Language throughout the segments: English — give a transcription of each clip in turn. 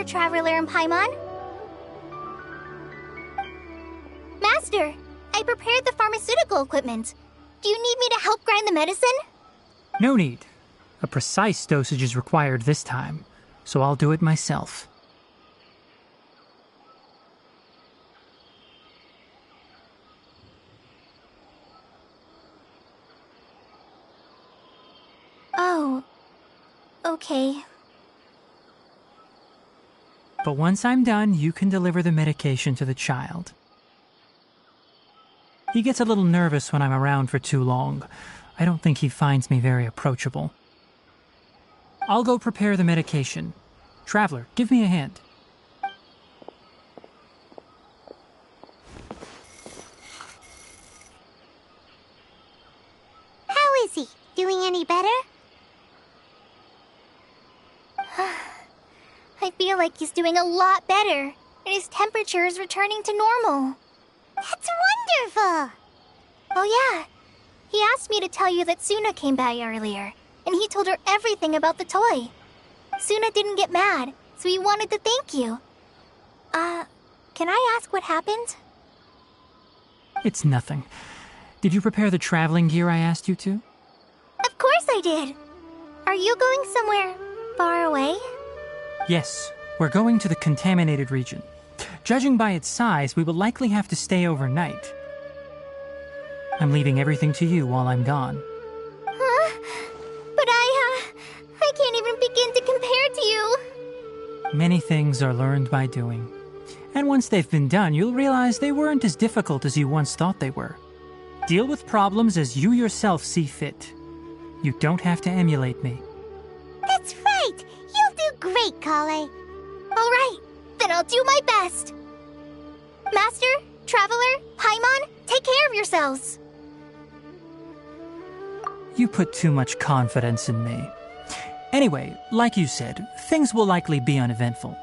Traveler and Paimon. Master, I prepared the pharmaceutical equipment. Do you need me to help grind the medicine? No need. A precise dosage is required this time, so I'll do it myself. Oh, okay. But once I'm done, you can deliver the medication to the child. He gets a little nervous when I'm around for too long. I don't think he finds me very approachable. I'll go prepare the medication. Traveler, give me a hand. How is he? Doing any better? I feel like he's doing a lot better, and his temperature is returning to normal. That's wonderful! Oh yeah, he asked me to tell you that Suna came by earlier, and he told her everything about the toy. Suna didn't get mad, so he wanted to thank you. Can I ask what happened? It's nothing. Did you prepare the traveling gear I asked you to? Of course I did! Are you going somewhere far away? Yes, we're going to the contaminated region. Judging by its size, we will likely have to stay overnight. I'm leaving everything to you while I'm gone. Huh? But I can't even begin to compare to you. Many things are learned by doing. And once they've been done, you'll realize they weren't as difficult as you once thought they were. Deal with problems as you yourself see fit. You don't have to emulate me. That's right! You'll do great, Kale. All right, then I'll do my best. Master, Traveler, Paimon, take care of yourselves. You put too much confidence in me. Anyway, like you said, things will likely be uneventful.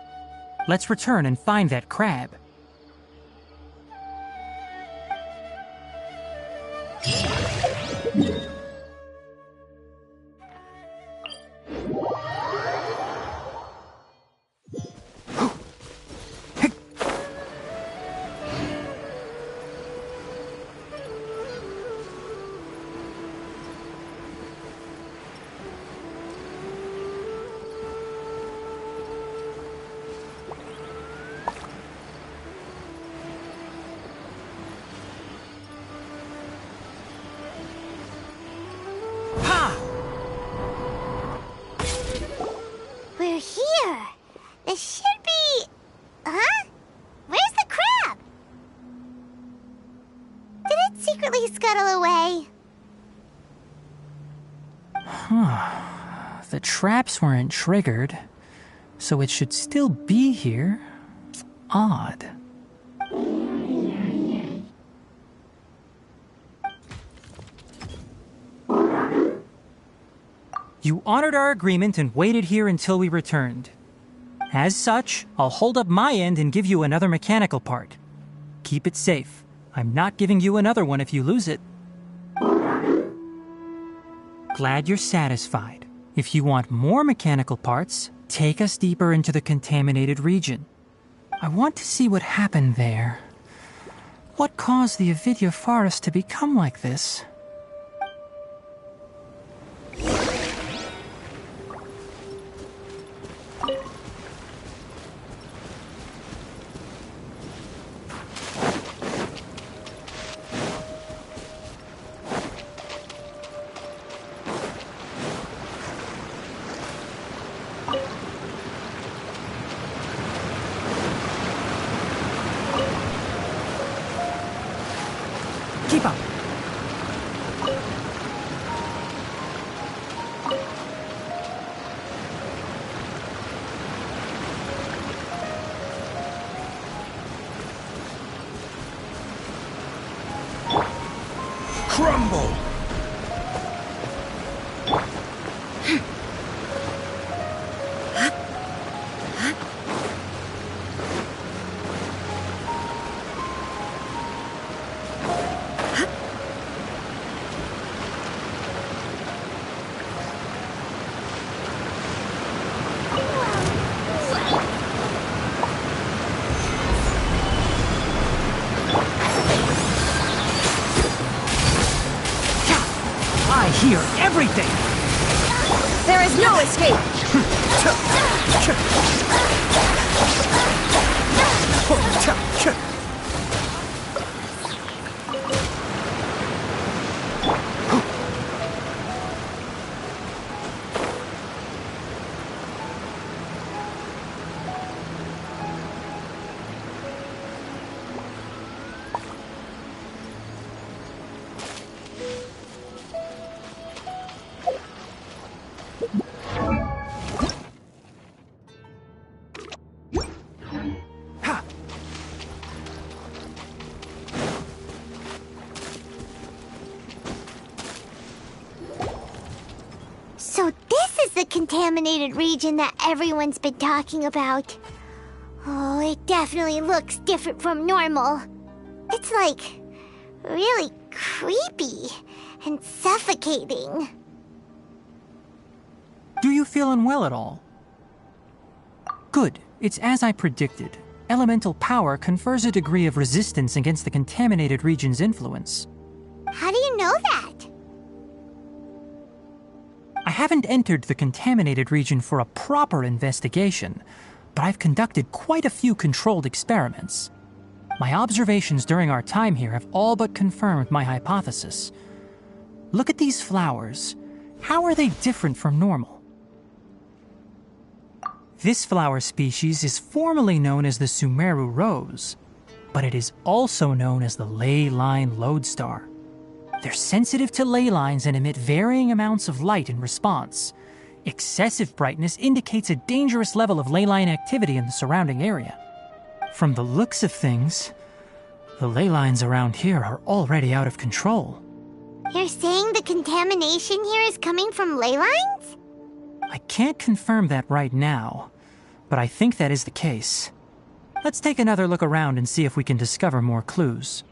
Let's return and find that crab. We're here. This should be... Huh? Where's the crab? Did it secretly scuttle away? The traps weren't triggered, so it should still be here. Odd. You honored our agreement and waited here until we returned. As such, I'll hold up my end and give you another mechanical part. Keep it safe. I'm not giving you another one if you lose it. Glad you're satisfied. If you want more mechanical parts, take us deeper into the contaminated region. I want to see what happened there. What caused the Avidya forest to become like this? Keep up. Crumble! hear everything! There is no escape! So this is the contaminated region that everyone's been talking about. Oh, it definitely looks different from normal. It's like really creepy and suffocating. Do you feel unwell at all? Good. It's as I predicted. Elemental power confers a degree of resistance against the contaminated region's influence. How do you know that? I haven't entered the contaminated region for a proper investigation, but I've conducted quite a few controlled experiments. My observations during our time here have all but confirmed my hypothesis. Look at these flowers. How are they different from normal? This flower species is formally known as the Sumeru rose, but it is also known as the ley line lodestar. They're sensitive to ley lines and emit varying amounts of light in response. Excessive brightness indicates a dangerous level of ley line activity in the surrounding area. From the looks of things, the ley lines around here are already out of control. You're saying the contamination here is coming from ley lines? I can't confirm that right now, but I think that is the case. Let's take another look around and see if we can discover more clues.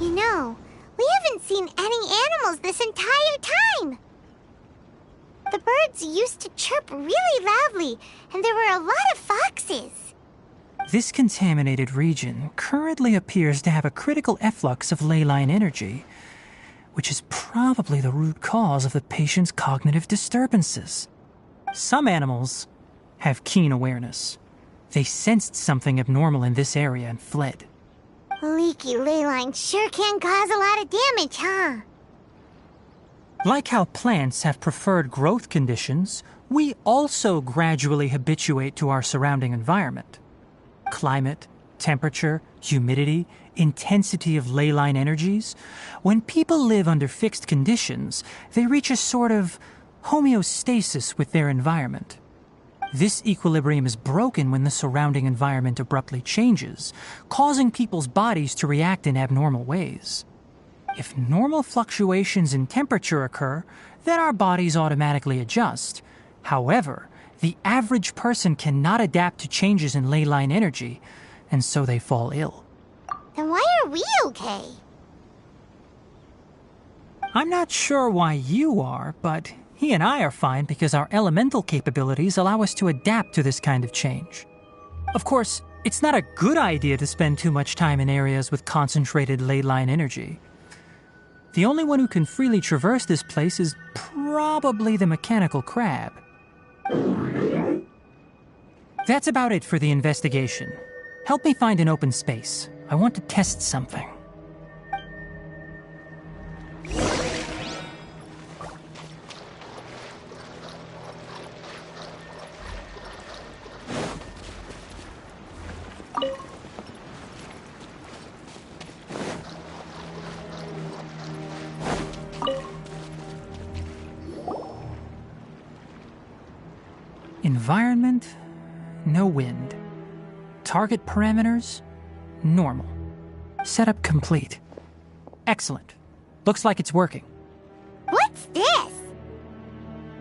You know, we haven't seen any animals this entire time. The birds used to chirp really loudly, and there were a lot of foxes. This contaminated region currently appears to have a critical efflux of ley line energy, which is probably the root cause of the patient's cognitive disturbances. Some animals have keen awareness. They sensed something abnormal in this area and fled. Leaky ley lines sure can cause a lot of damage, huh? Like how plants have preferred growth conditions, we also gradually habituate to our surrounding environment. Climate, temperature, humidity, intensity of ley line energies. When people live under fixed conditions, they reach a sort of homeostasis with their environment. This equilibrium is broken when the surrounding environment abruptly changes, causing people's bodies to react in abnormal ways. If normal fluctuations in temperature occur, then our bodies automatically adjust. However, the average person cannot adapt to changes in ley line energy, and so they fall ill. Then why are we okay? I'm not sure why you are, but he and I are fine because our elemental capabilities allow us to adapt to this kind of change. Of course, it's not a good idea to spend too much time in areas with concentrated ley line energy. The only one who can freely traverse this place is probably the mechanical crab. That's about it for the investigation. Help me find an open space. I want to test something. Environment, no wind. Target parameters, normal. Setup complete. Excellent. Looks like it's working. What's this?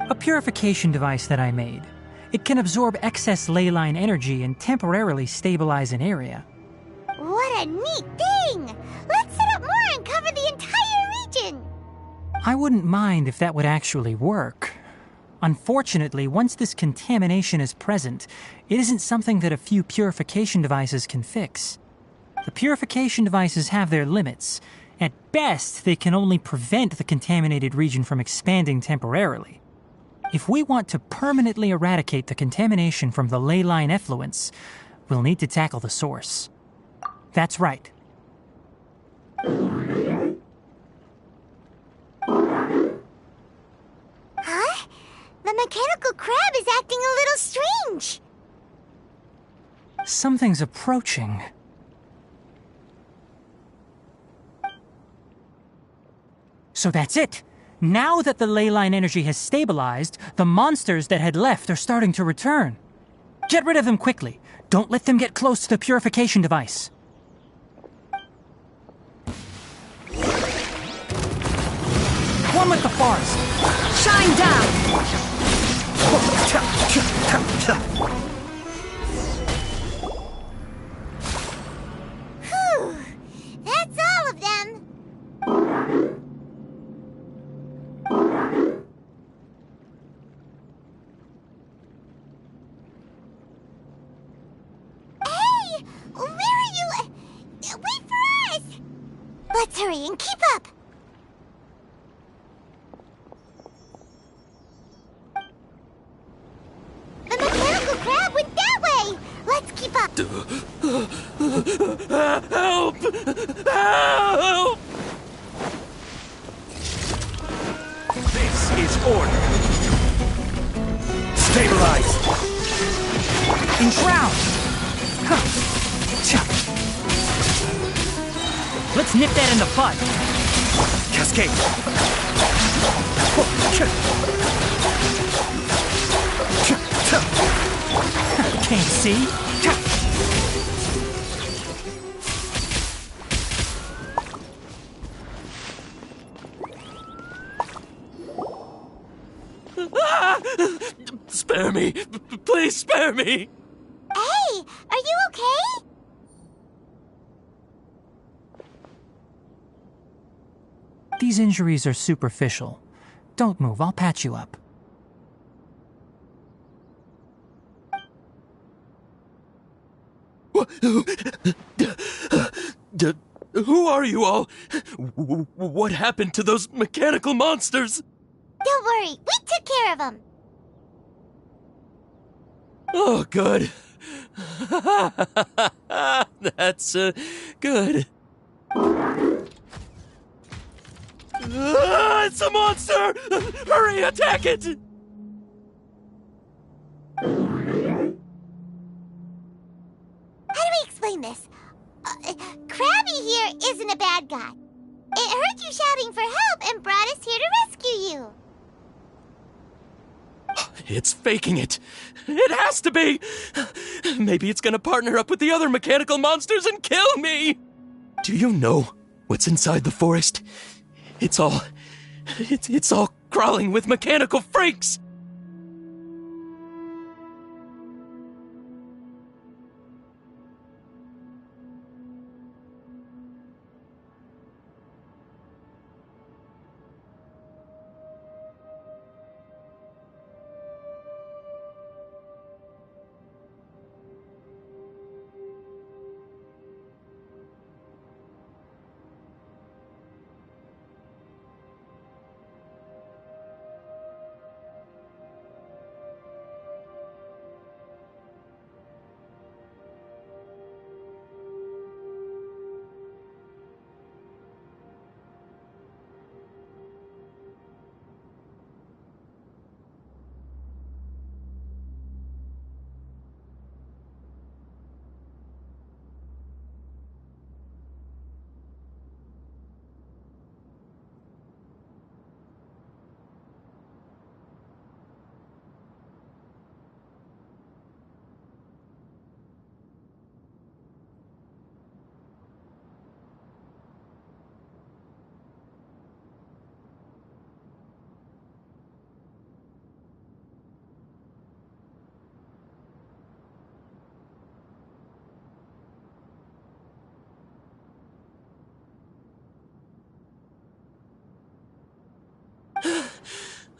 A purification device that I made. It can absorb excess ley line energy and temporarily stabilize an area. What a neat thing! Let's set up more and cover the entire region! I wouldn't mind if that would actually work. Unfortunately, once this contamination is present, it isn't something that a few purification devices can fix. The purification devices have their limits. At best, they can only prevent the contaminated region from expanding temporarily. If we want to permanently eradicate the contamination from the ley line effluents, we'll need to tackle the source. That's right. Huh? The mechanical crab is acting a little strange. Something's approaching. So that's it. Now that the ley line energy has stabilized, the monsters that had left are starting to return. Get rid of them quickly. Don't let them get close to the purification device. One with the forest. Shine down! Whew! That's all of them. Hey! Where are you? Wait for us! Let's hurry and keep up. The mechanical crab went that way! Let's keep up! Help! Help! This is order. Stabilize! Enshroud! Huh. Cha. Let's nip that in the bud. Cascade! Can't see? Cha. Spare me! Please spare me! Hey, are you okay? These injuries are superficial. Don't move, I'll patch you up. Who are you all? What happened to those mechanical monsters? Don't worry, we took care of them. Oh, good. That's good. It's a monster! Hurry, attack it! How do we explain this? Krabby here isn't a bad guy. It heard you shouting for help and brought us here to rescue you. It's faking it. It has to be. Maybe it's gonna partner up with the other mechanical monsters and kill me. Do you know what's inside the forest? It's all crawling with mechanical freaks.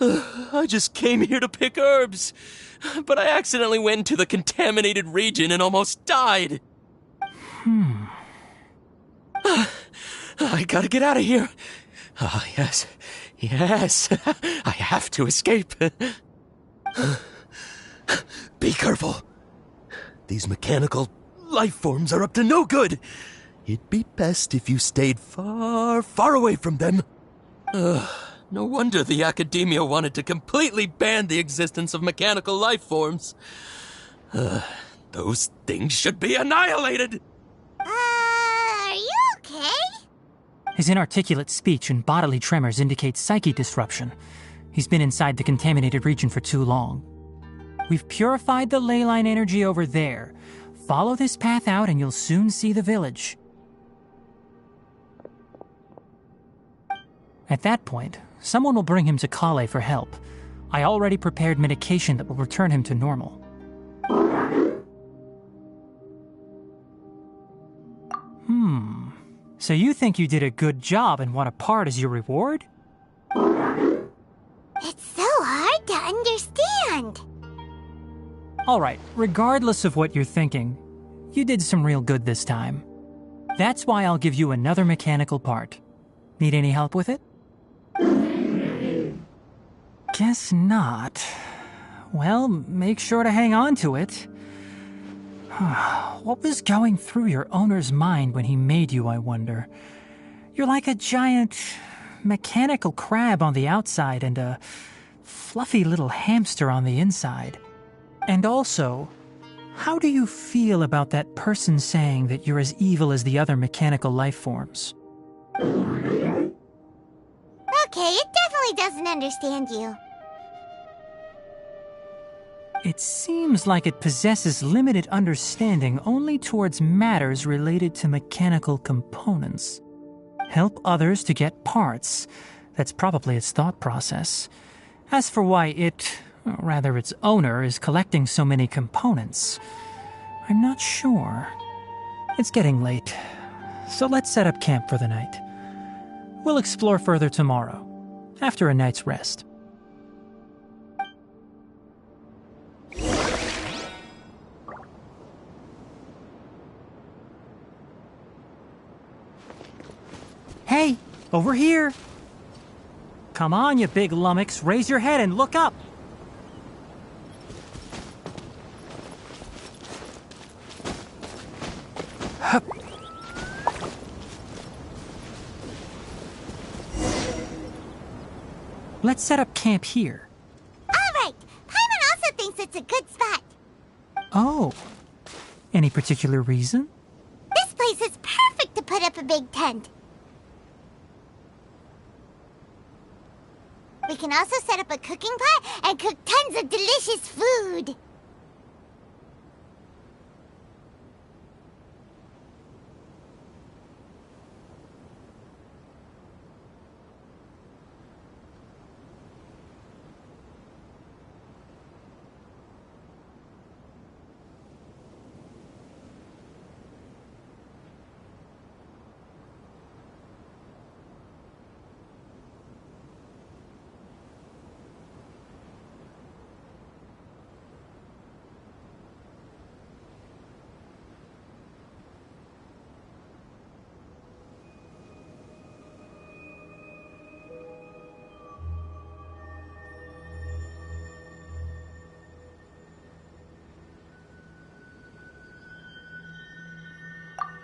I just came here to pick herbs, but I accidentally went into the contaminated region and almost died. I gotta get out of here. Ah, yes. Yes. I have to escape. Be careful. These mechanical life forms are up to no good. It'd be best if you stayed far, far away from them. No wonder the academia wanted to completely ban the existence of mechanical life forms. Those things should be annihilated. Are you okay? His inarticulate speech and bodily tremors indicate psyche disruption. He's been inside the contaminated region for too long. We've purified the ley line energy over there. Follow this path out and you'll soon see the village. At that point, someone will bring him to Kale for help. I already prepared medication that will return him to normal. So you think you did a good job and want a part as your reward? It's so hard to understand. Alright, regardless of what you're thinking, you did some real good this time. That's why I'll give you another mechanical part. Need any help with it? Guess not. Well, make sure to hang on to it. What was going through your owner's mind when he made you, I wonder? You're like a giant mechanical crab on the outside and a fluffy little hamster on the inside. And also, how do you feel about that person saying that you're as evil as the other mechanical life forms? Okay, it definitely doesn't understand you. It seems like it possesses limited understanding only towards matters related to mechanical components. Help others to get parts. That's probably its thought process. As for why it, or rather its owner, is collecting so many components, I'm not sure. It's getting late, so let's set up camp for the night. We'll explore further tomorrow, after a night's rest. Hey, over here! Come on, you big lummox, raise your head and look up! Hup. Let's set up camp here. All right, Paimon also thinks it's a good spot. Oh, any particular reason? This place is perfect to put up a big tent. We can also set up a cooking pot and cook tons of delicious food.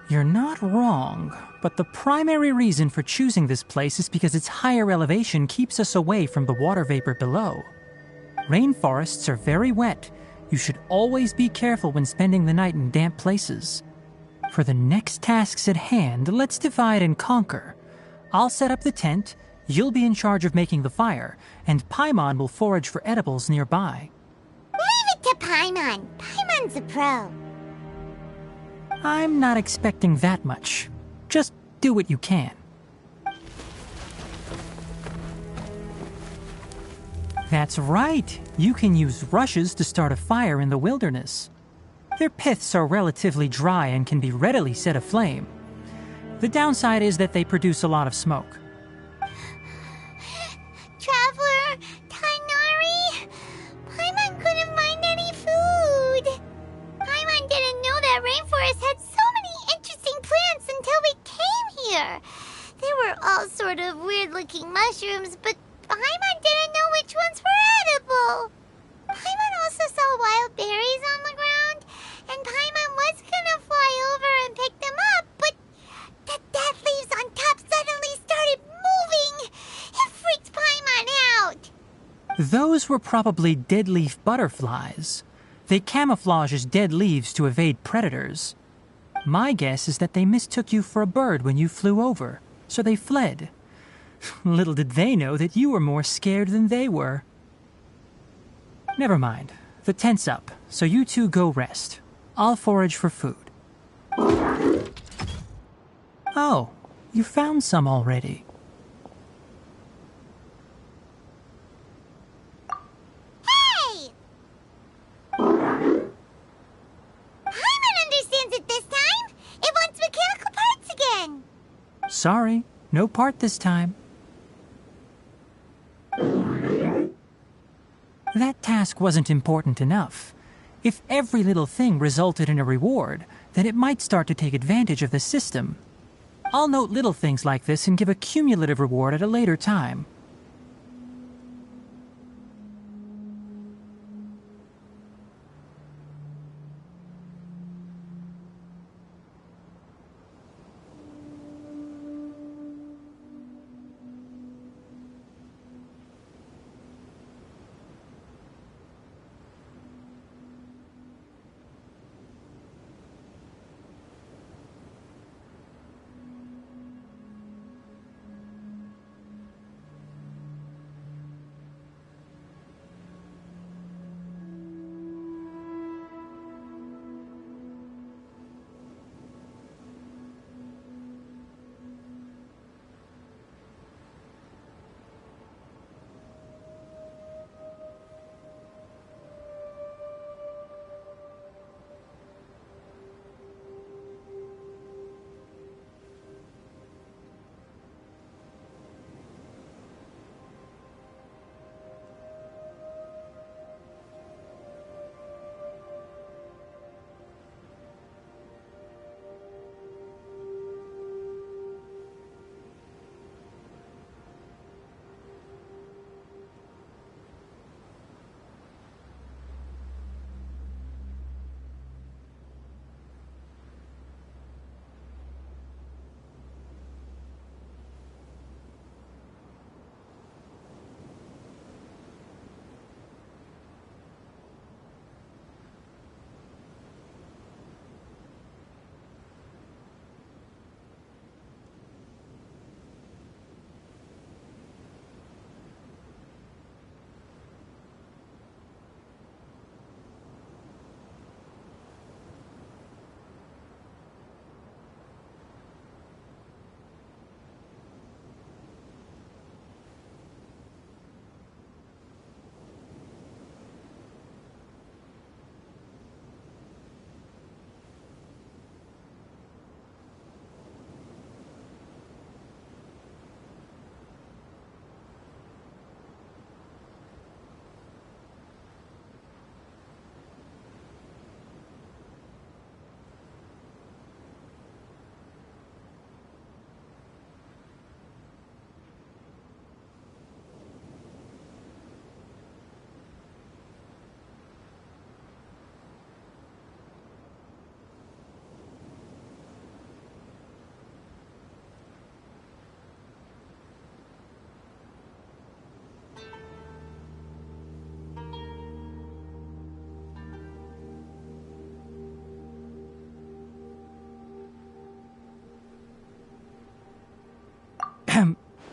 You're not wrong, but the primary reason for choosing this place is because its higher elevation keeps us away from the water vapor below. Rainforests are very wet. You should always be careful when spending the night in damp places. For the next tasks at hand, let's divide and conquer. I'll set up the tent, you'll be in charge of making the fire, and Paimon will forage for edibles nearby. Leave it to Paimon. Paimon's a pro. I'm not expecting that much. Just do what you can. That's right. You can use rushes to start a fire in the wilderness. Their piths are relatively dry and can be readily set aflame. The downside is that they produce a lot of smoke. Traveler, time all sort of weird-looking mushrooms, but Paimon didn't know which ones were edible. Paimon also saw wild berries on the ground, and Paimon was gonna fly over and pick them up, but the dead leaves on top suddenly started moving. It freaked Paimon out. Those were probably dead leaf butterflies. They camouflage as dead leaves to evade predators. My guess is that they mistook you for a bird when you flew over, so they fled. Little did they know that you were more scared than they were. Never mind. The tent's up, so you two go rest. I'll forage for food. Oh, you found some already. Hey! Paimon understands it this time. It wants mechanical parts again. Sorry, no part this time. That task wasn't important enough. If every little thing resulted in a reward, then it might start to take advantage of the system. I'll note little things like this and give a cumulative reward at a later time.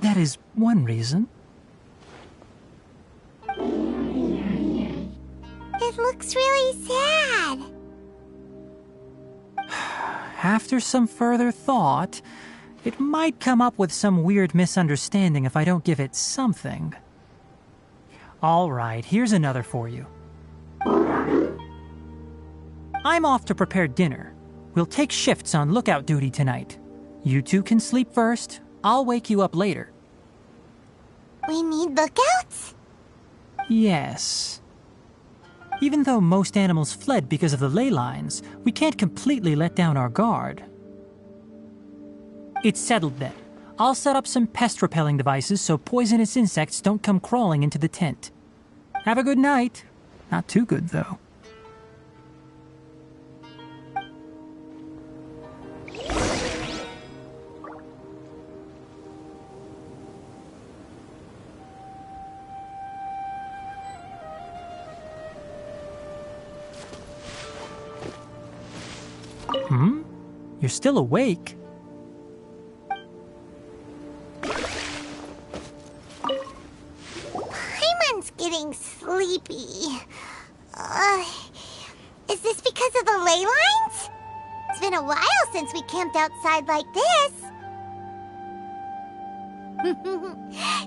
That is one reason. It looks really sad. After some further thought, it might come up with some weird misunderstanding if I don't give it something. All right, here's another for you. I'm off to prepare dinner. We'll take shifts on lookout duty tonight. You two can sleep first. I'll wake you up later. We need lookouts? Yes. Even though most animals fled because of the ley lines, we can't completely let down our guard. It's settled then. I'll set up some pest-repelling devices so poisonous insects don't come crawling into the tent. Have a good night. Not too good, though. You're still awake? Paimon's getting sleepy. Is this because of the ley lines? It's been a while since we camped outside like this.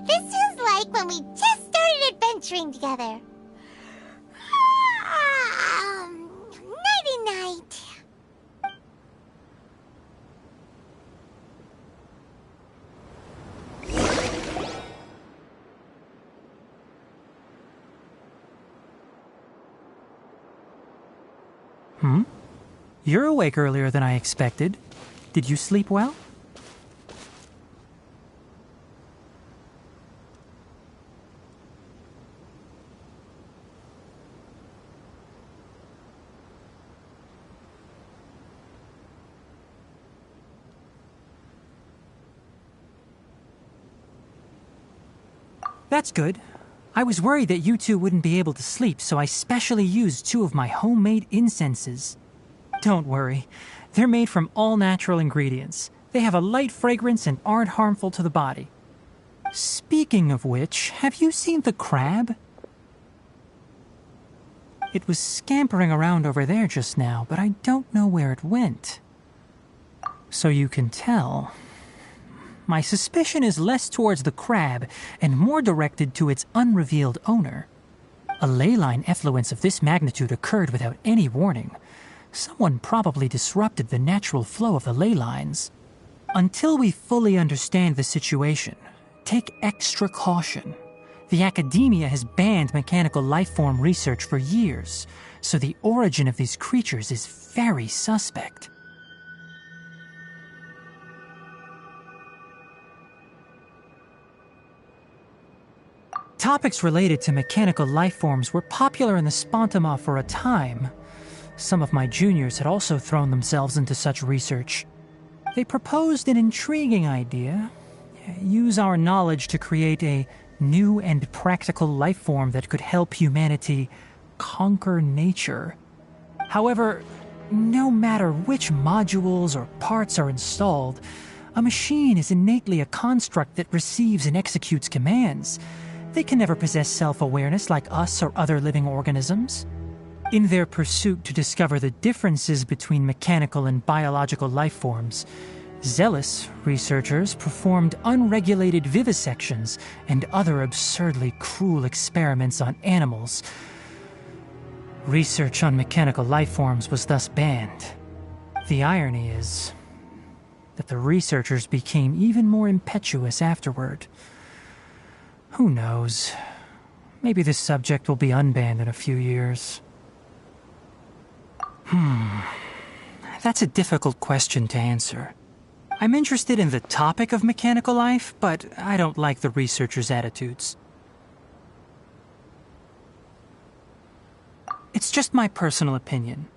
This is like when we just started adventuring together. Nighty-night. You're awake earlier than I expected. Did you sleep well? That's good. I was worried that you two wouldn't be able to sleep, so I specially used 2 of my homemade incenses. Don't worry. They're made from all natural ingredients. They have a light fragrance and aren't harmful to the body. Speaking of which, have you seen the crab? It was scampering around over there just now, but I don't know where it went. So you can tell. My suspicion is less towards the crab and more directed to its unrevealed owner. A ley line effluence of this magnitude occurred without any warning. Someone probably disrupted the natural flow of the ley lines. Until we fully understand the situation, take extra caution. The academia has banned mechanical lifeform research for years, so the origin of these creatures is very suspect. Topics related to mechanical lifeforms were popular in the Spontama for a time. Some of my juniors had also thrown themselves into such research. They proposed an intriguing idea. Use our knowledge to create a new and practical lifeform that could help humanity conquer nature. However, no matter which modules or parts are installed, a machine is innately a construct that receives and executes commands. They can never possess self-awareness like us or other living organisms. In their pursuit to discover the differences between mechanical and biological lifeforms, zealous researchers performed unregulated vivisections and other absurdly cruel experiments on animals. Research on mechanical lifeforms was thus banned. The irony is that the researchers became even more impetuous afterward. Who knows? Maybe this subject will be unbanned in a few years. That's a difficult question to answer. I'm interested in the topic of mechanical life, but I don't like the researchers' attitudes. It's just my personal opinion.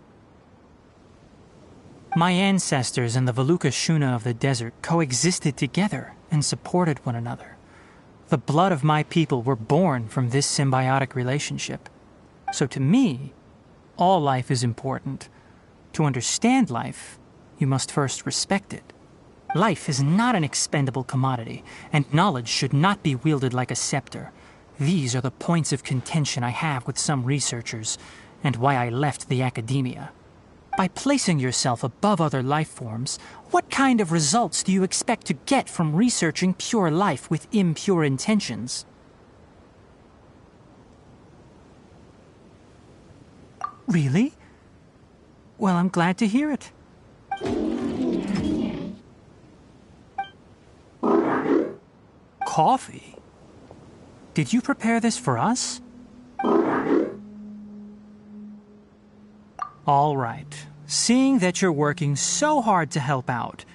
My ancestors and the Valuka Shuna of the desert coexisted together and supported one another. The blood of my people were born from this symbiotic relationship. So to me, all life is important. To understand life, you must first respect it. Life is not an expendable commodity, and knowledge should not be wielded like a scepter. These are the points of contention I have with some researchers, and why I left the academia. By placing yourself above other life forms, what kind of results do you expect to get from researching pure life with impure intentions? Really? Well, I'm glad to hear it. Coffee? Did you prepare this for us? All right. Seeing that you're working so hard to help out,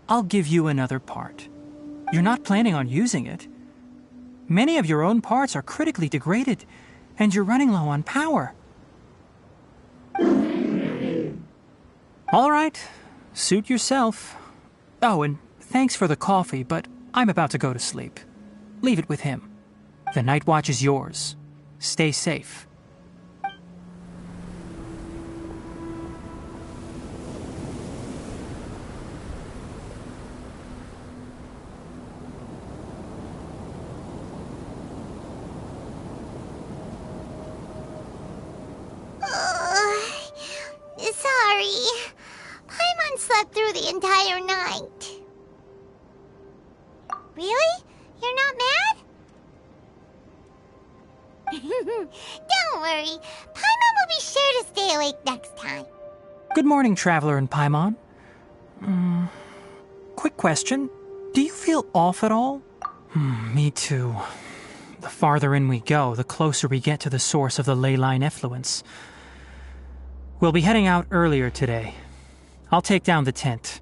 I'll give you another part. You're not planning on using it. Many of your own parts are critically degraded, and you're running low on power. All right, suit yourself. Oh, and thanks for the coffee, but I'm about to go to sleep. Leave it with him. The night watch is yours. Stay safe. Sorry. Paimon slept through the entire night. Really? You're not mad? Don't worry. Paimon will be sure to stay awake next time. Good morning, Traveler and Paimon. Quick question. Do you feel off at all? Me too. The farther in we go, the closer we get to the source of the ley line effluence. We'll be heading out earlier today. I'll take down the tent.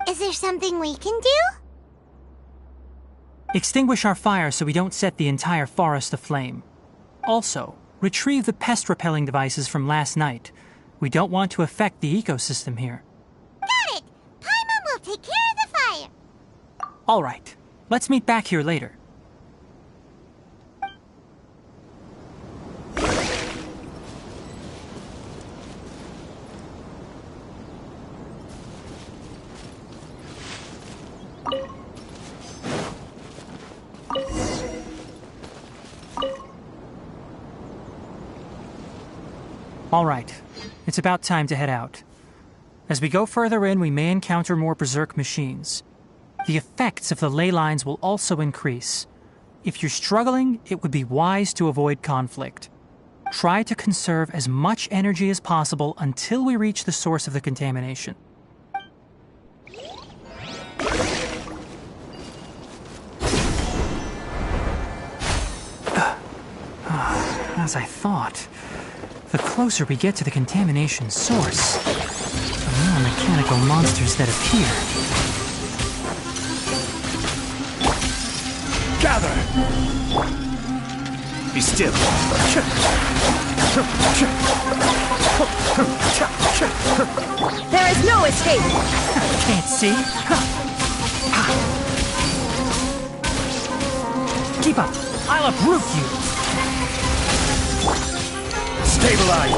Is there something we can do? Extinguish our fire so we don't set the entire forest aflame. Also, retrieve the pest-repelling devices from last night. We don't want to affect the ecosystem here. Got it! Paimon will take care of the fire. All right. Let's meet back here later. All right, it's about time to head out. As we go further in, we may encounter more berserk machines. The effects of the ley lines will also increase. If you're struggling, it would be wise to avoid conflict. Try to conserve as much energy as possible until we reach the source of the contamination. As I thought. The closer we get to the contamination source, the more mechanical monsters that appear. Gather! Be still. There is no escape! Can't see? Keep up! I'll uproot you! Stabilize!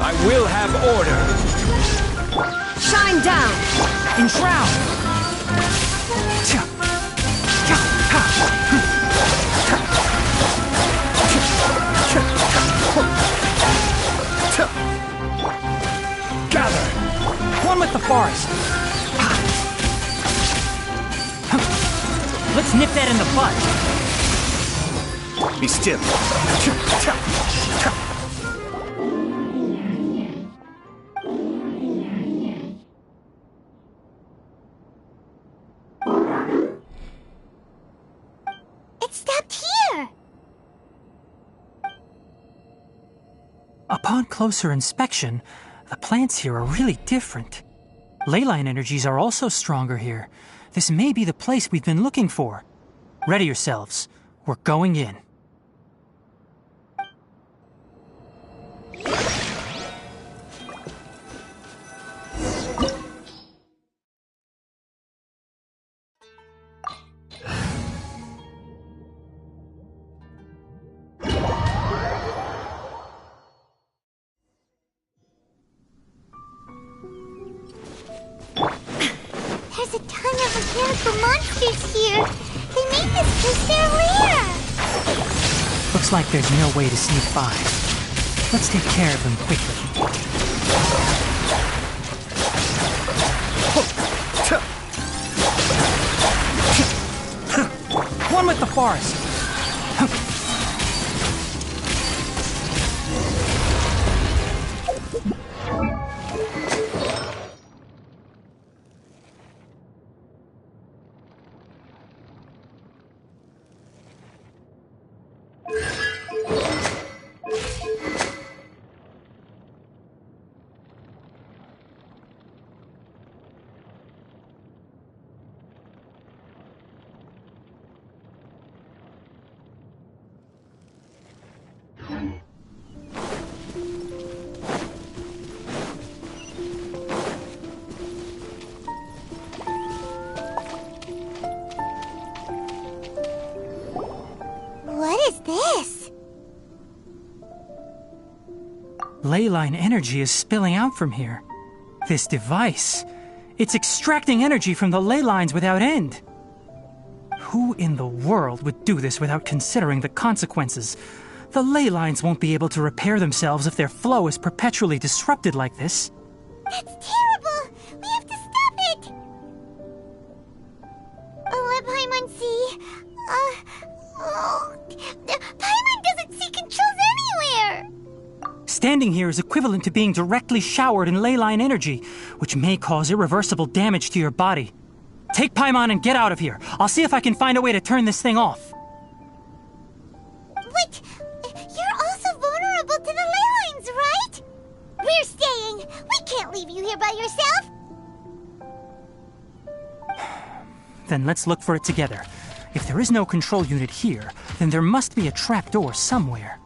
I will have order! Shine down! Enshroud! Gather! One with the forest! Let's nip that in the bud! Be still! It stopped here! Upon closer inspection, the plants here are really different. Ley line energies are also stronger here. This may be the place we've been looking for. Ready yourselves. We're going in. There's a ton of mechanical monsters here. They make this place their lair. Looks like there's no way to sneak by. Let's take care of them quickly. One with the forest! ley line energy is spilling out from here. This device, it's extracting energy from the ley lines without end. Who in the world would do this without considering the consequences? The ley lines won't be able to repair themselves if their flow is perpetually disrupted like this. That's terrible! We have to stop it! Let Paimon see. Paimon doesn't see controls anywhere! Standing here is equivalent to being directly showered in ley line energy, which may cause irreversible damage to your body. Take Paimon and get out of here. I'll see if I can find a way to turn this thing off. Wait, you're also vulnerable to the ley lines, right? We're staying. We can't leave you here by yourself. Then let's look for it together. If there is no control unit here, then there must be a trapdoor somewhere.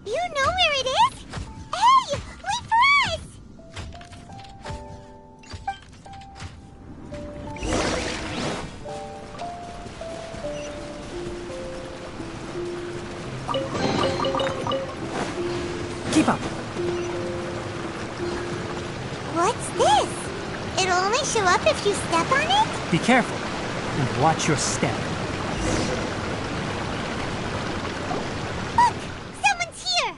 You know where it is? Hey, wait for us! Keep up. What's this? It'll only show up if you step on it? Be careful and watch your step. Look! Someone's here!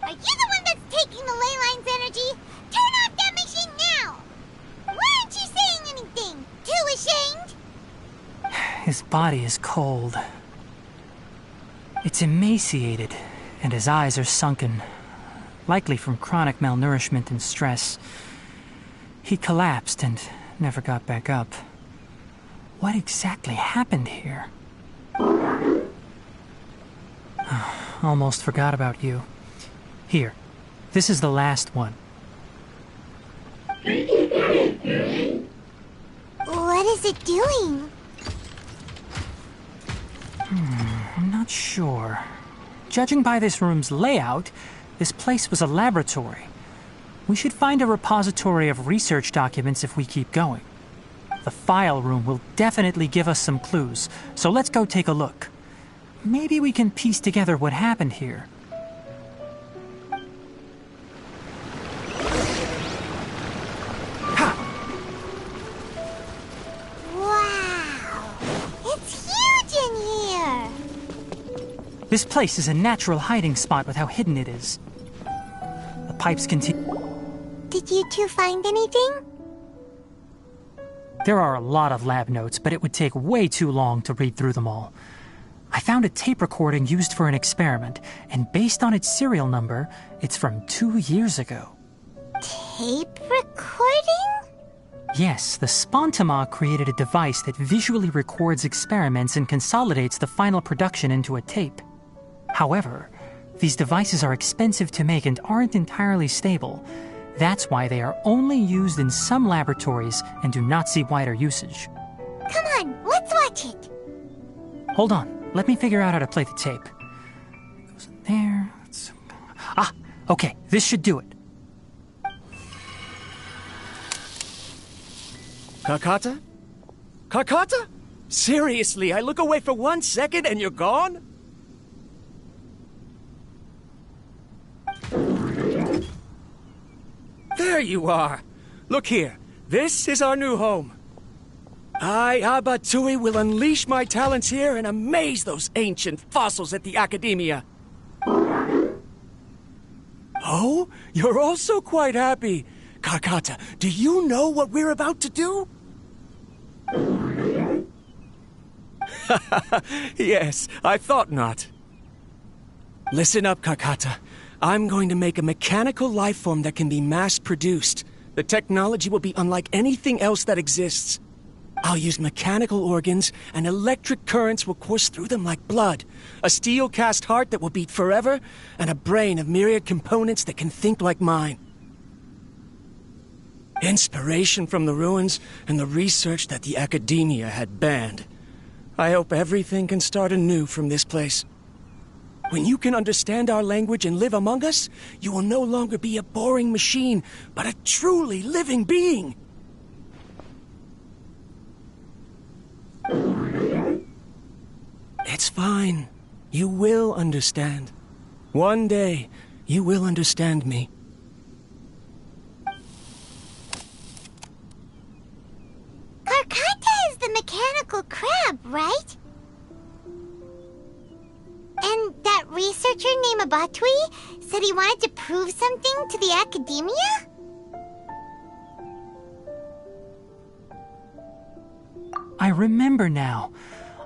Are you the one that's taking the ley line's energy? Turn off that machine now! Why aren't you saying anything? Too ashamed? His body is cold. It's emaciated, and his eyes are sunken, likely from chronic malnourishment and stress. He collapsed and never got back up. What exactly happened here? Almost forgot about you. Here, this is the last one. What is it doing? I'm not sure. Judging by this room's layout, this place was a laboratory. We should find a repository of research documents if we keep going. The file room will definitely give us some clues, so let's go take a look. Maybe we can piece together what happened here. Wow! It's huge in here! This place is a natural hiding spot with how hidden it is. The pipes continue. Did you two find anything? There are a lot of lab notes, but it would take way too long to read through them all. I found a tape recording used for an experiment, and based on its serial number, it's from 2 years ago. Tape recording? Yes, the Spontama created a device that visually records experiments and consolidates the final production into a tape. However, these devices are expensive to make and aren't entirely stable. That's why they are only used in some laboratories and do not see wider usage. Come on, let's watch it. Hold on, let me figure out how to play the tape. It goes in there. Okay, this should do it. Kakata? Kakata? Seriously, I look away for 1 second and you're gone? There you are. Look here. This is our new home. I, Abatsui, will unleash my talents here and amaze those ancient fossils at the Academia. Oh, you're also quite happy. Kakata, do you know what we're about to do? Yes, I thought not. Listen up, Kakata. I'm going to make a mechanical life form that can be mass-produced. The technology will be unlike anything else that exists. I'll use mechanical organs, and electric currents will course through them like blood. A steel-cast heart that will beat forever, and a brain of myriad components that can think like mine. Inspiration from the ruins and the research that the Academia had banned. I hope everything can start anew from this place. When you can understand our language and live among us, you will no longer be a boring machine, but a truly living being. It's fine. You will understand. One day, you will understand me. Karkata is the mechanical crab, right? And that researcher named Abatui said he wanted to prove something to the academia? I remember now.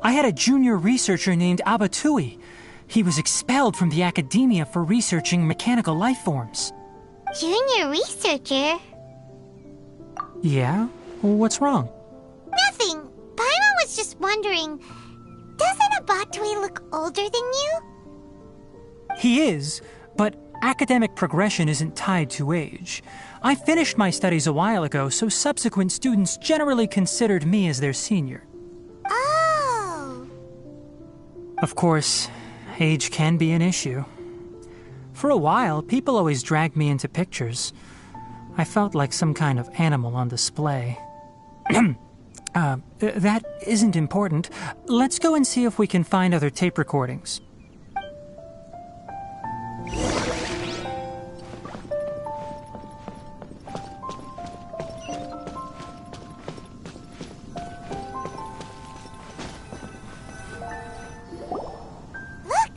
I had a junior researcher named Abatui. He was expelled from the academia for researching mechanical life forms. Junior researcher? Yeah? What's wrong? Nothing. Paimon was just wondering, doesn't Abatui look older than you? He is, but academic progression isn't tied to age. I finished my studies a while ago, so subsequent students generally considered me as their senior. Oh. Of course, age can be an issue. For a while, people always dragged me into pictures. I felt like some kind of animal on display. That isn't important. Let's go and see if we can find other tape recordings. Look!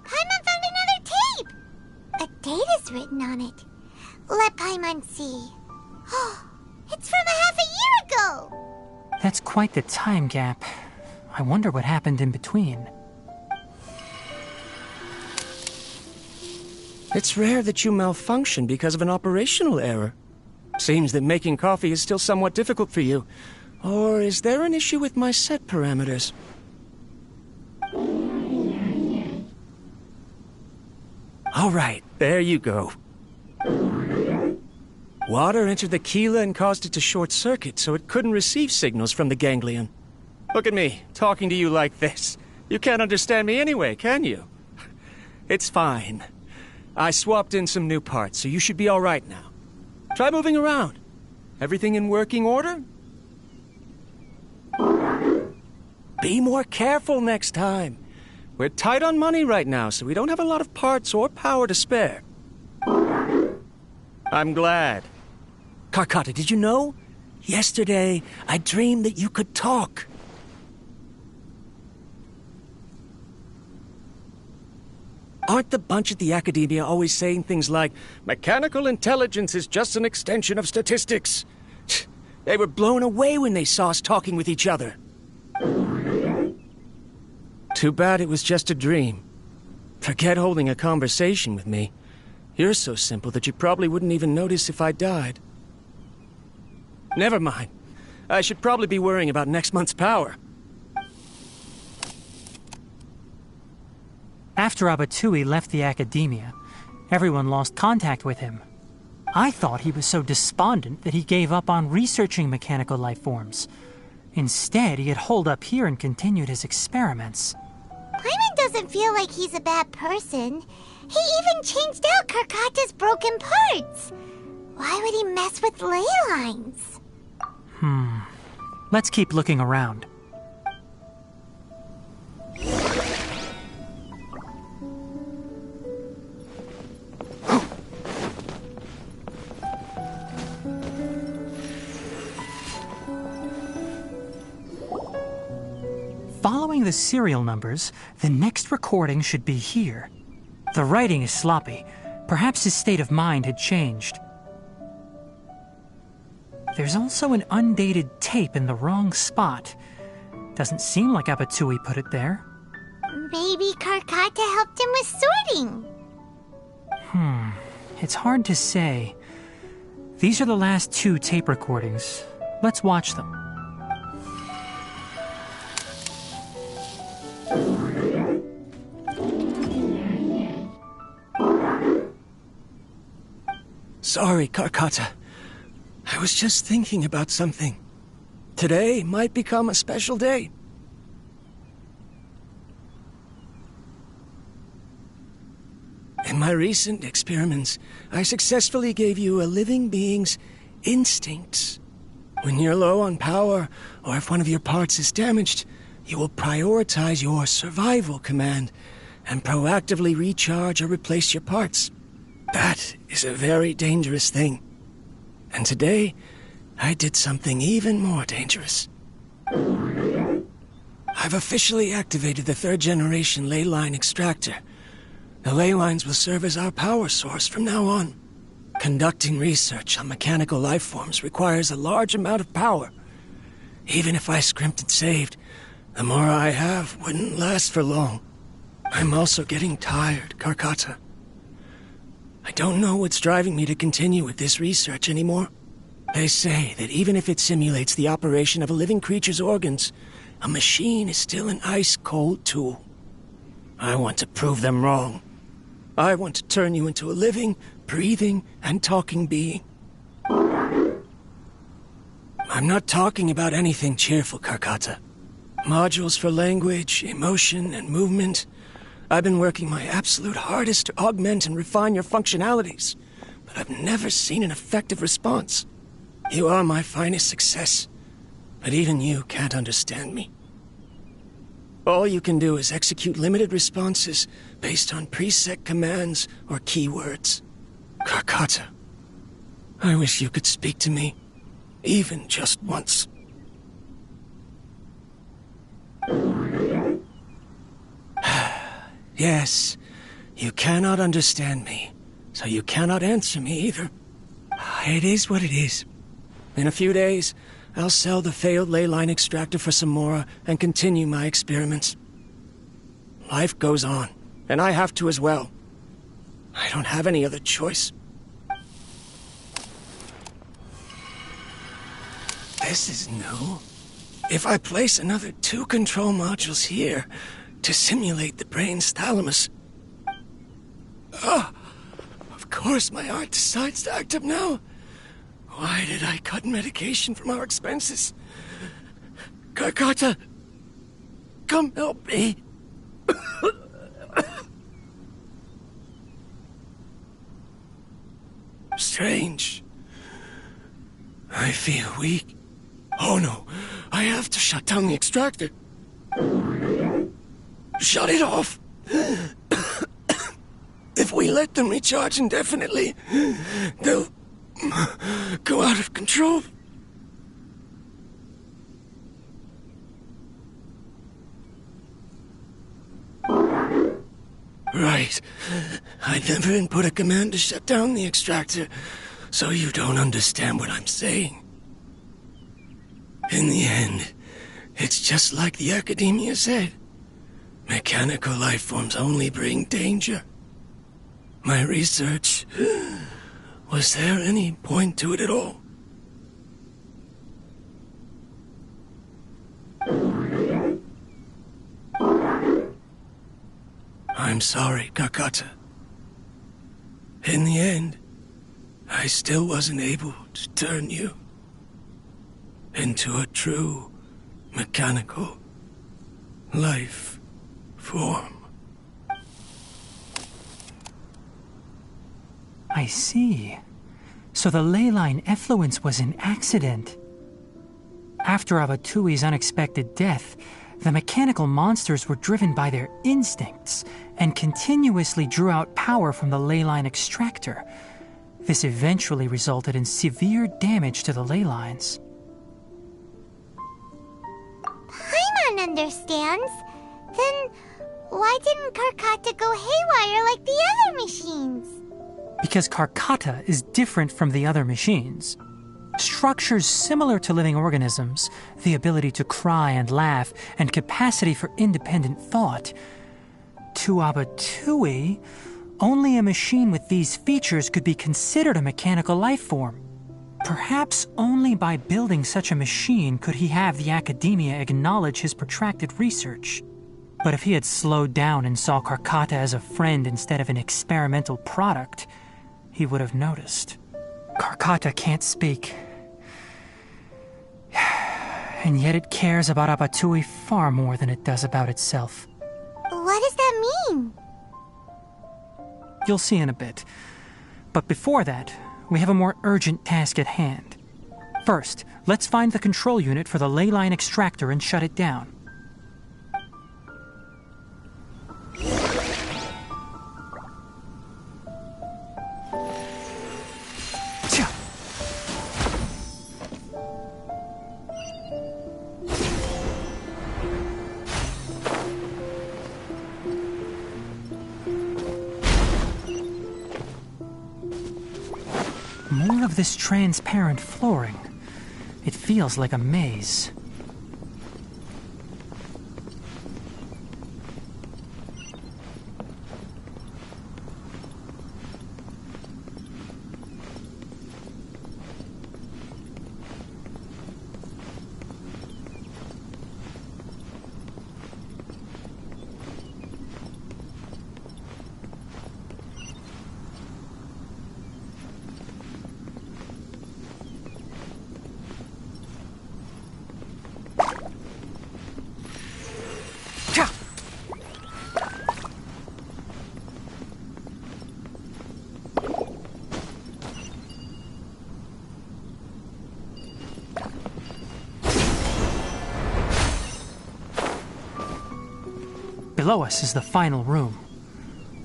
Paimon found another tape! A date is written on it. Let Paimon see. It's from a half a year ago! That's quite the time gap. I wonder what happened in between. It's rare that you malfunction because of an operational error. Seems that making coffee is still somewhat difficult for you. Or is there an issue with my set parameters? All right, there you go. Water entered the chela and caused it to short circuit, so it couldn't receive signals from the ganglion. Look at me, talking to you like this. You can't understand me anyway, can you? It's fine. I swapped in some new parts, so you should be all right now. Try moving around. Everything in working order? Be more careful next time. We're tight on money right now, so we don't have a lot of parts or power to spare. I'm glad. Karkata, did you know? Yesterday, I dreamed that you could talk. Aren't the bunch at the academia always saying things like, mechanical intelligence is just an extension of statistics? They were blown away when they saw us talking with each other. Too bad it was just a dream. Forget holding a conversation with me. You're so simple that you probably wouldn't even notice if I died. Never mind. I should probably be worrying about next month's power. After Abatui left the academia, everyone lost contact with him. I thought he was so despondent that he gave up on researching mechanical life forms. Instead, he had holed up here and continued his experiments. Paimon doesn't feel like he's a bad person. He even changed out Karkata's broken parts. Why would he mess with ley lines? Let's keep looking around. Following the serial numbers, the next recording should be here. The writing is sloppy. Perhaps his state of mind had changed. There's also an undated tape in the wrong spot. Doesn't seem like Abatui put it there. Maybe Karkata helped him with sorting. It's hard to say. These are the last 2 tape recordings. Let's watch them. Sorry, Karkata. I was just thinking about something. Today might become a special day. In my recent experiments, I successfully gave you a living being's instincts. When you're low on power, or if one of your parts is damaged, you will prioritize your survival command and proactively recharge or replace your parts. That is a very dangerous thing. And today, I did something even more dangerous. I've officially activated the 3rd generation ley line extractor. The ley lines will serve as our power source from now on. Conducting research on mechanical life forms requires a large amount of power. Even if I scrimped and saved, the more I have wouldn't last for long. I'm also getting tired, Karkata. I don't know what's driving me to continue with this research anymore. They say that even if it simulates the operation of a living creature's organs, a machine is still an ice-cold tool. I want to prove them wrong. I want to turn you into a living, breathing, and talking being. I'm not talking about anything cheerful, Karkata. Modules for language, emotion, and movement. I've been working my absolute hardest to augment and refine your functionalities, but I've never seen an effective response. You are my finest success, but even you can't understand me. All you can do is execute limited responses based on preset commands or keywords. Karkata, I wish you could speak to me, even just once. Yes, you cannot understand me, so you cannot answer me either. It is what it is. In a few days, I'll sell the failed ley line extractor for some more and continue my experiments. Life goes on, and I have to as well. I don't have any other choice. This is new. If I place another 2 control modules here to simulate the brain's thalamus... of course my heart decides to act up now. Why did I cut medication from our expenses? Karkata, come help me. Strange. I feel weak. Oh no, I have to shut down the extractor. Shut it off. If we let them recharge indefinitely, they'll go out of control. Right. I never input a command to shut down the extractor, so you don't understand what I'm saying. In the end, it's just like the academia said. Mechanical life forms only bring danger. My research... Was there any point to it at all? I'm sorry, Karkata. In the end, I still wasn't able to turn you into a true mechanical life form. I see. So the ley line effluence was an accident. After Abatui's unexpected death, the mechanical monsters were driven by their instincts and continuously drew out power from the ley line extractor. This eventually resulted in severe damage to the ley lines. Paimon understands. Then why didn't Karkata go haywire like the other machines? Because Karkata is different from the other machines. Structures similar to living organisms, the ability to cry and laugh, and capacity for independent thought. To Abatui, only a machine with these features could be considered a mechanical life form. Perhaps only by building such a machine could he have the academia acknowledge his protracted research. But if he had slowed down and saw Karkata as a friend instead of an experimental product, he would have noticed. Karkata can't speak. And yet it cares about Abatui far more than it does about itself. What does that mean? You'll see in a bit. But before that, we have a more urgent task at hand. First, let's find the control unit for the ley line extractor and shut it down. of this transparent flooring. It feels like a maze. Below us is the final room.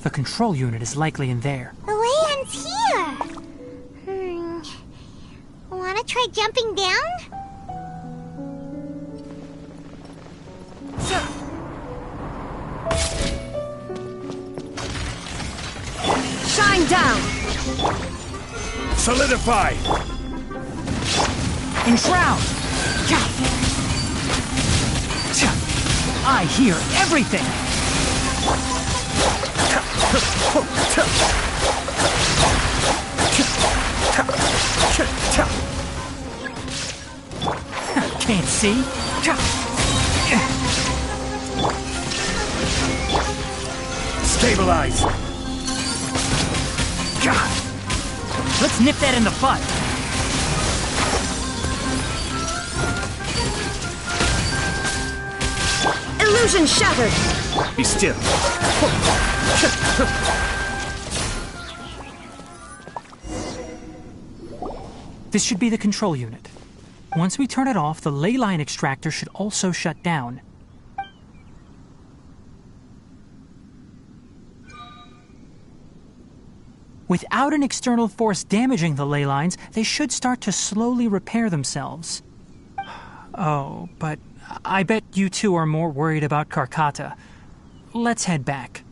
The control unit is likely in there. The way ends here. Wanna try jumping down? Shine down! Solidify! Enshroud! I hear everything! Can't see? Stabilize! Let's nip that in the butt! Illusion shattered! Be still. This should be the control unit. Once we turn it off, the ley line extractor should also shut down. Without an external force damaging the ley lines, they should start to slowly repair themselves. Oh, but I bet you two are more worried about Karkata. Let's head back.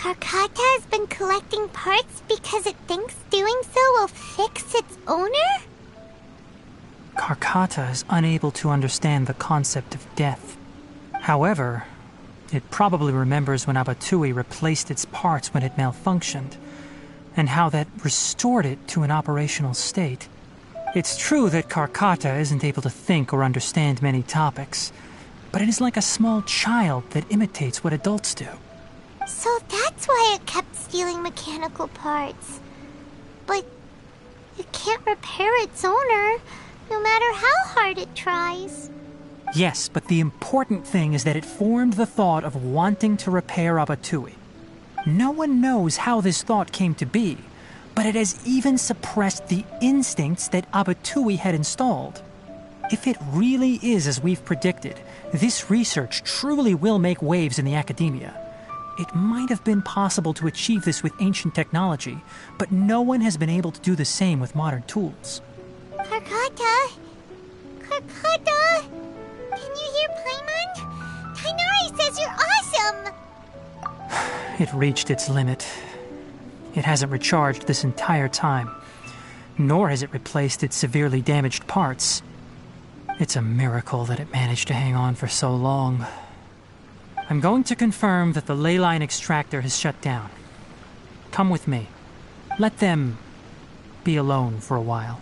Karkata has been collecting parts because it thinks doing so will fix its owner? Karkata is unable to understand the concept of death. However, it probably remembers when Abatui replaced its parts when it malfunctioned, and how that restored it to an operational state. It's true that Karkata isn't able to think or understand many topics, but it is like a small child that imitates what adults do. So that's why it kept stealing mechanical parts. But It can't repair its owner, no matter how hard it tries. Yes, but the important thing is that it formed the thought of wanting to repair Abatui. No one knows how this thought came to be, but it has even suppressed the instincts that Abatui had installed. If it really is as we've predicted, this research truly will make waves in the academia. It might have been possible to achieve this with ancient technology, but no one has been able to do the same with modern tools. Karkata? Karkata? Can you hear Paimon? Tighnari says you're awesome! It reached its limit. It hasn't recharged this entire time, nor has it replaced its severely damaged parts. It's a miracle that it managed to hang on for so long. I'm going to confirm that the ley line extractor has shut down. Come with me. Let them be alone for a while.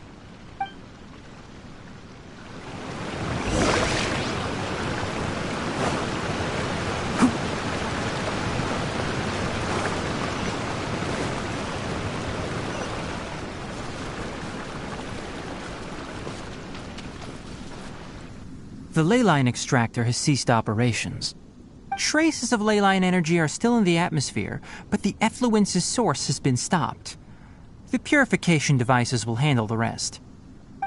The ley line extractor has ceased operations. Traces of ley line energy are still in the atmosphere, but the effluence's source has been stopped. The purification devices will handle the rest.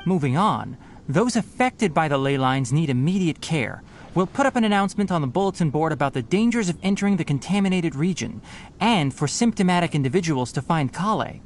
Moving on, those affected by the ley lines need immediate care. We'll put up an announcement on the bulletin board about the dangers of entering the contaminated region, and for symptomatic individuals to find Kale.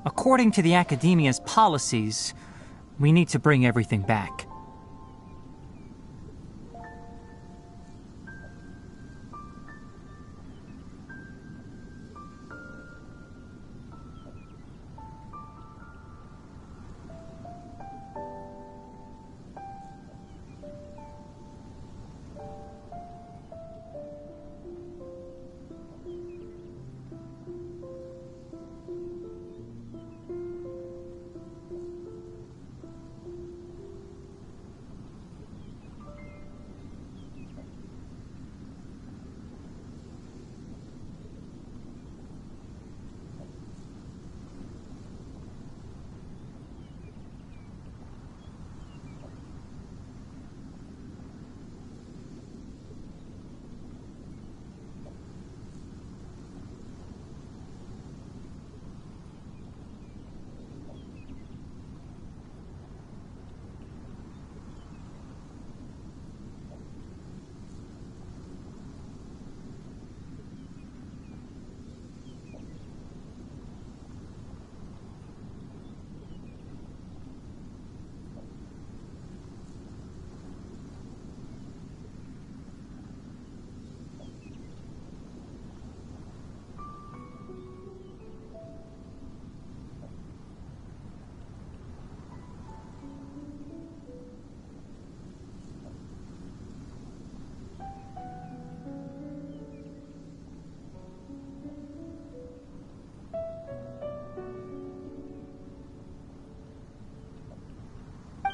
According to the Academia's policies, we need to bring everything back.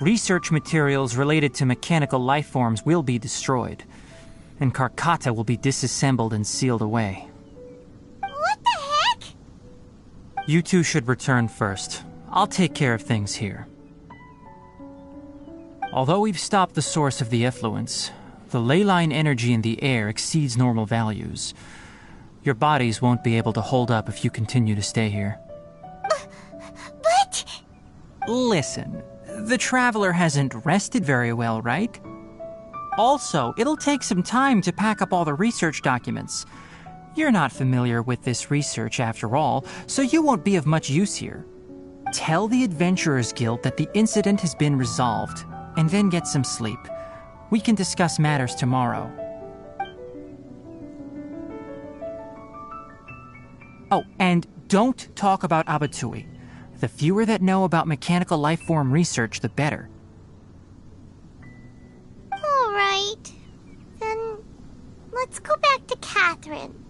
Research materials related to mechanical life forms will be destroyed, and Karkata will be disassembled and sealed away. What the heck? You two should return first. I'll take care of things here. Although we've stopped the source of the effluence, the ley line energy in the air exceeds normal values. Your bodies won't be able to hold up if you continue to stay here. But... Listen, the Traveler hasn't rested very well, right? Also, it'll take some time to pack up all the research documents. You're not familiar with this research after all, so you won't be of much use here. Tell the Adventurers Guild that the incident has been resolved, and then get some sleep. We can discuss matters tomorrow. Oh, and don't talk about Abatui. The fewer that know about mechanical lifeform research, the better. All right. Then let's go back to Catherine.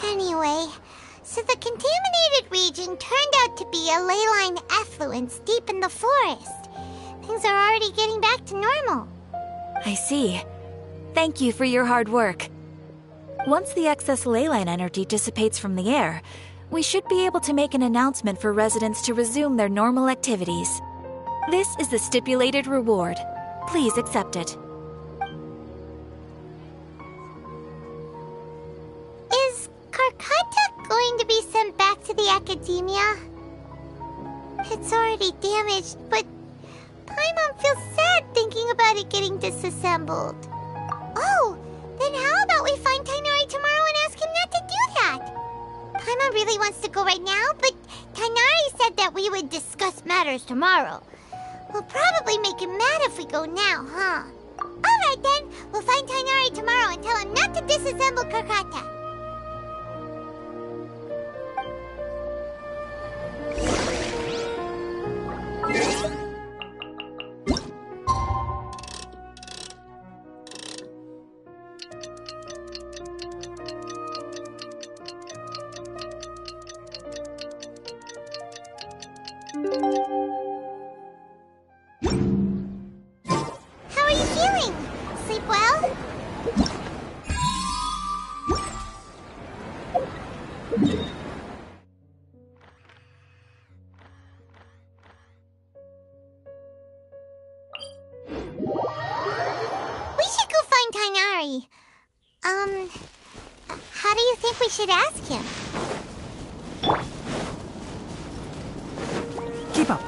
Anyway, so the contaminated region turned out to be a ley line effluence deep in the forest. Things are already getting back to normal. I see. Thank you for your hard work. Once the excess ley line energy dissipates from the air, we should be able to make an announcement for residents to resume their normal activities. This is the stipulated reward. Please accept it. Is Karkata going to be sent back to the academia? It's already damaged, but Paimon feels sad thinking about it getting disassembled. Oh, then how about we find Tainari tomorrow and ask him not to do that? Paimon really wants to go right now, but Tainari said that we would discuss matters tomorrow. We'll probably make him mad if we go now, huh? Alright then, we'll find Tainari tomorrow and tell him not to disassemble Karkata. Kainari. How do you think we should ask him? Keep up.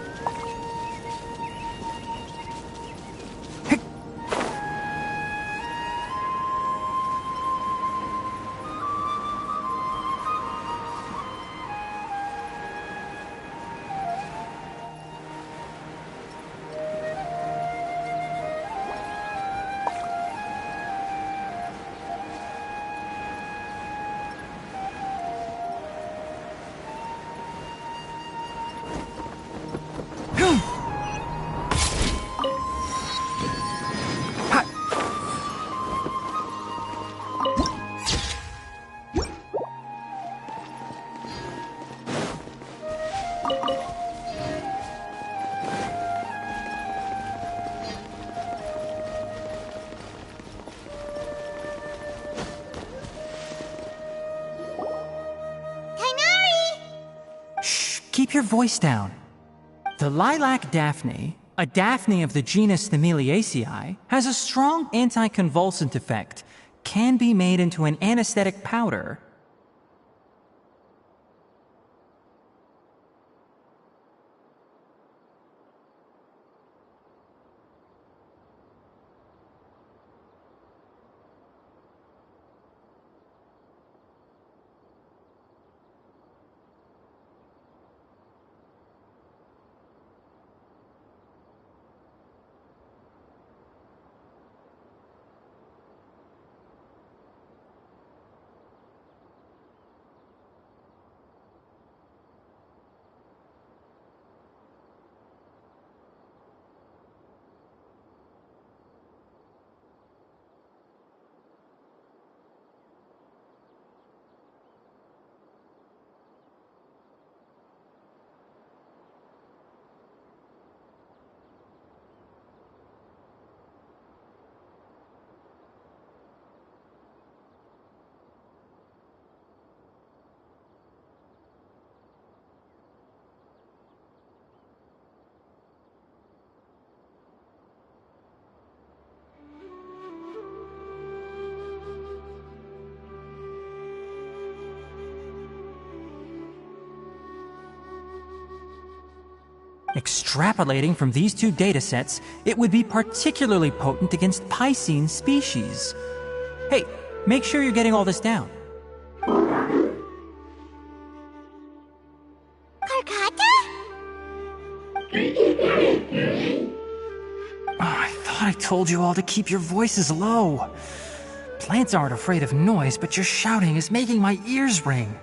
Keep your voice down. The lilac daphne, a daphne of the genus Thameliaceae, has a strong anticonvulsant effect, can be made into an anesthetic powder. Extrapolating from these two datasets, it would be particularly potent against Piscine species. Hey, make sure you're getting all this down. Karkata? Oh, I thought I told you all to keep your voices low. Plants aren't afraid of noise, but your shouting is making my ears ring.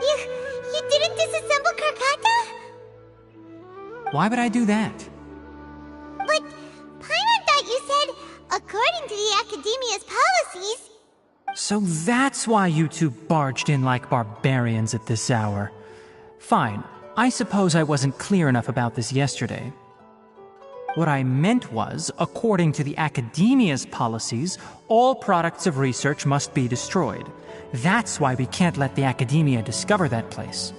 You didn't disassemble Karkata? Why would I do that? But Paimon thought you said, according to the Academia's policies... So that's why you two barged in like barbarians at this hour. Fine, I suppose I wasn't clear enough about this yesterday. What I meant was, according to the Academia's policies, all products of research must be destroyed. That's why we can't let the Academia discover that place.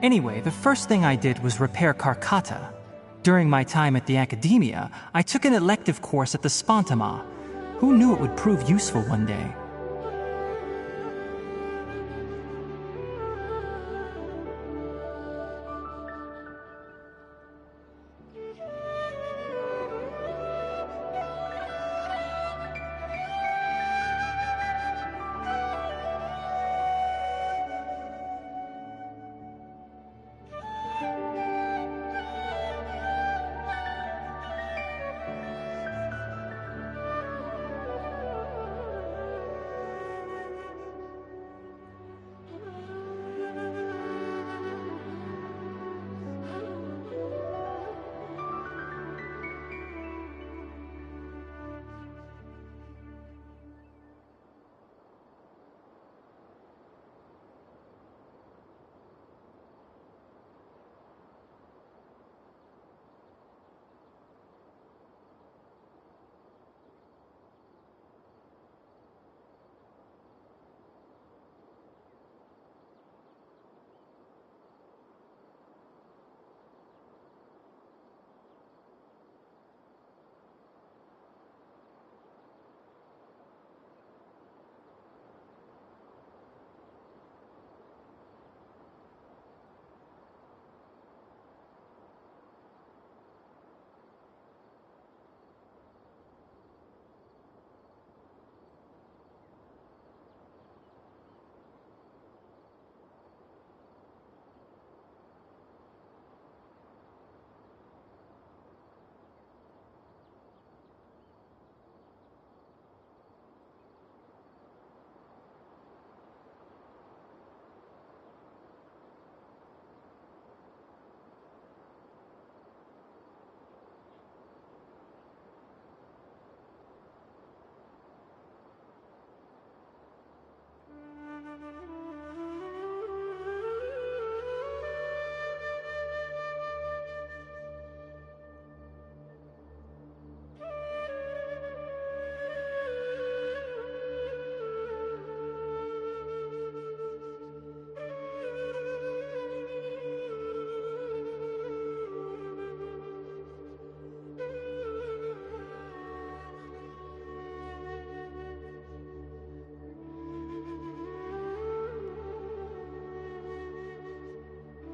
Anyway, the first thing I did was repair Karkata. During my time at the Academia, I took an elective course at the Spontama. Who knew it would prove useful one day?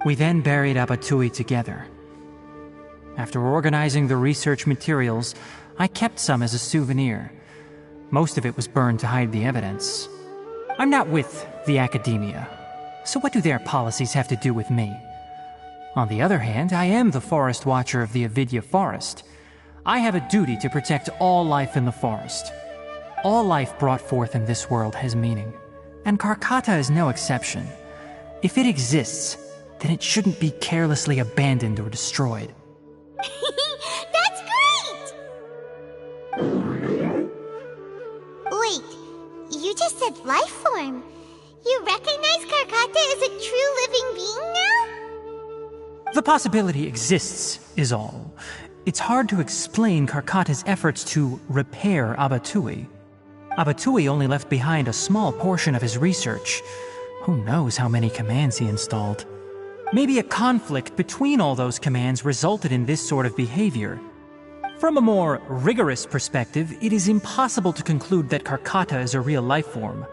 We then buried Abatui together. After organizing the research materials, I kept some as a souvenir. Most of it was burned to hide the evidence. I'm not with the academia, so what do their policies have to do with me? On the other hand, I am the forest watcher of the Avidya forest. I have a duty to protect all life in the forest. All life brought forth in this world has meaning, and Karkata is no exception. If it exists, then it shouldn't be carelessly abandoned or destroyed. That's great! Wait, you just said life form. You recognize Karkata as a true living being now? The possibility exists, is all. It's hard to explain Karkata's efforts to repair Abatui. Abatui only left behind a small portion of his research. Who knows how many commands he installed? Maybe a conflict between all those commands resulted in this sort of behavior. From a more rigorous perspective, it is impossible to conclude that Karkata is a real life form.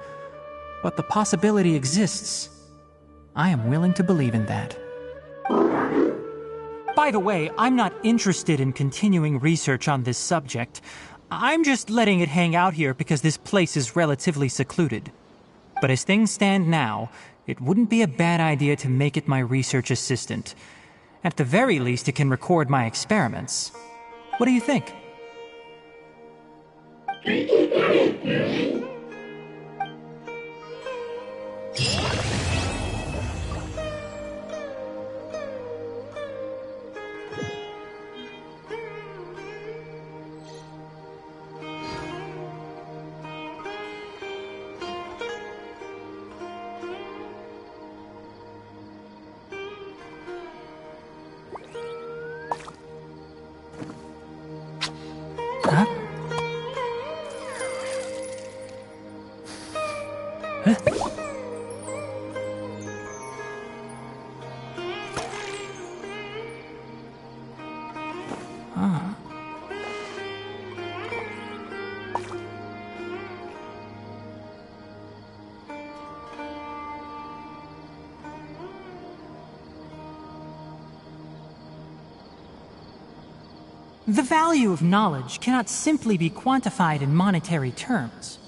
But the possibility exists. I am willing to believe in that. By the way, I'm not interested in continuing research on this subject. I'm just letting it hang out here because this place is relatively secluded. But as things stand now, it wouldn't be a bad idea to make it my research assistant. At the very least, it can record my experiments. What do you think? Huh? Huh? Ah. The value of knowledge cannot simply be quantified in monetary terms.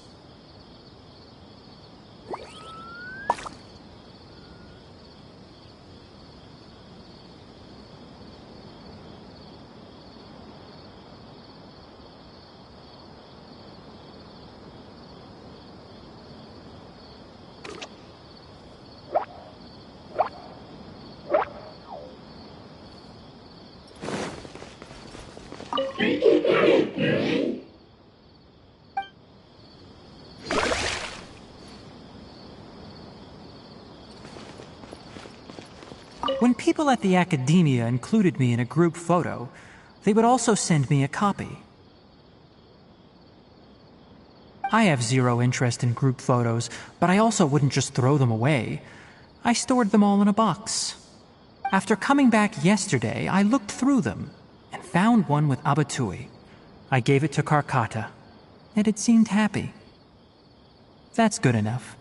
When people at the academia included me in a group photo, they would also send me a copy. I have zero interest in group photos, but I also wouldn't just throw them away. I stored them all in a box. After coming back yesterday, I looked through them and found one with Abatui. I gave it to Karkata, and it seemed happy. That's good enough.